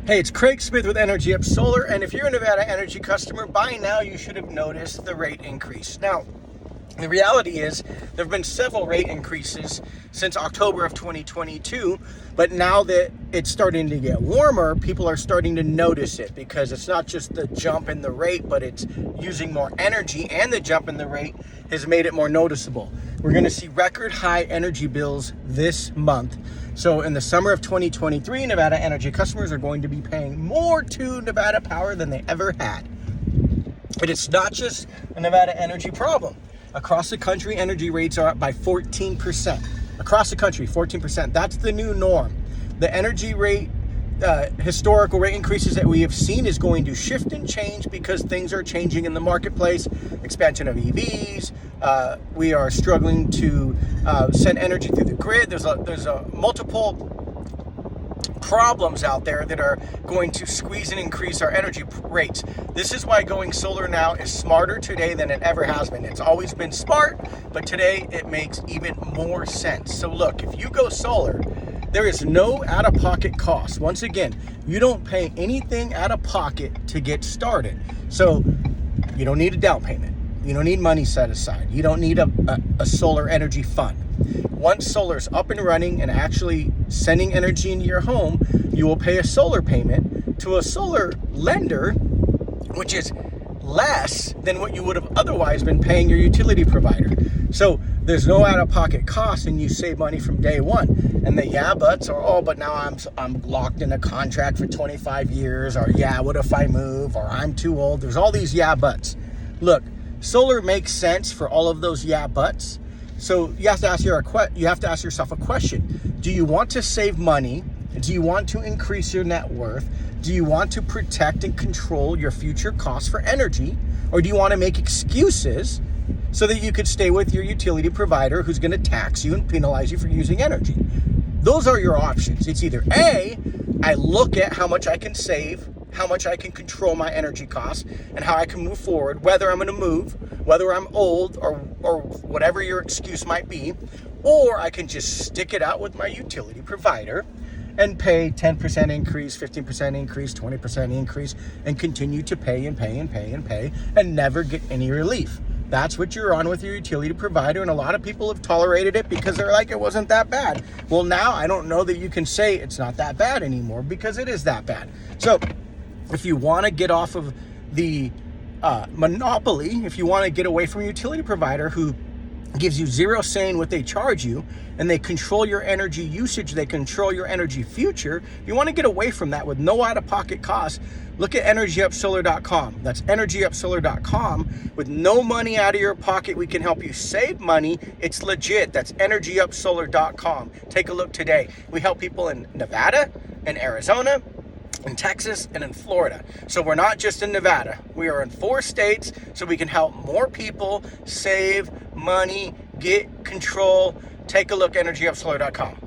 Hey, it's Craig Smith with Energy Up Solar, and if you're a Nevada Energy customer, by now you should have noticed the rate increase. Now, the reality is there have been several rate increases since October of 2022, but now that it's starting to get warmer, people are starting to notice it because it's not just the jump in the rate, but it's using more energy, and the jump in the rate has made it more noticeable. We're going to see record high energy bills this month. So in the summer of 2023, Nevada Energy customers are going to be paying more to Nevada Power than they ever had. But it's not just a Nevada Energy problem. Across the country, energy rates are up by 14%. Across the country, 14%. That's the new norm. The energy rate, historical rate increases that we have seen is going to shift and change because things are changing in the marketplace. Expansion of EVs. We are struggling to send energy through the grid. There's a multiple problems out there that are going to squeeze and increase our energy rates. This is why going solar now is smarter today than it ever has been. It's always been smart, but today it makes even more sense. So look, if you go solar, there is no out-of-pocket cost. Once again, you don't pay anything out of pocket to get started. So you don't need a down payment. You don't need money set aside. You don't need a solar energy fund. Once solar's up and running and actually sending energy into your home, you will pay a solar payment to a solar lender, which is less than what you would have otherwise been paying your utility provider. So there's no out-of-pocket cost, and you save money from day one. And the yeah buts are, oh, but now I'm locked in a contract for 25 years, or yeah, what if I move, or I'm too old. There's all these yeah buts. Look, solar makes sense for all of those yeah buts. So you have to ask yourself a question. Do you want to save money? Do you want to increase your net worth? Do you want to protect and control your future costs for energy? Or do you want to make excuses so that you could stay with your utility provider who's going to tax you and penalize you for using energy? Those are your options. It's either A, I look at how much I can save, how much I can control my energy costs, and how I can move forward, whether I'm going to move, whether I'm old, or whatever your excuse might be, or I can just stick it out with my utility provider and pay 10% increase, 15% increase, 20% increase, and continue to pay and pay and pay and pay and never get any relief. That's what you're on with your utility provider, and a lot of people have tolerated it because they're like, it wasn't that bad. Well, now I don't know that you can say it's not that bad anymore, because it is that bad. So if you want to get off of the monopoly, if you want to get away from a utility provider who gives you zero say in what they charge you, and they control your energy usage, they control your energy future, if you want to get away from that with no out-of-pocket costs, look at EnergyUpSolar.com. That's EnergyUpSolar.com. With no money out of your pocket, we can help you save money. It's legit. That's EnergyUpSolar.com. Take a look today. We help people in Nevada and Arizona, in Texas, and in Florida. So we're not just in Nevada. We are in 4 states, so we can help more people save money, get control. Take a look, EnergyUpSolar.com.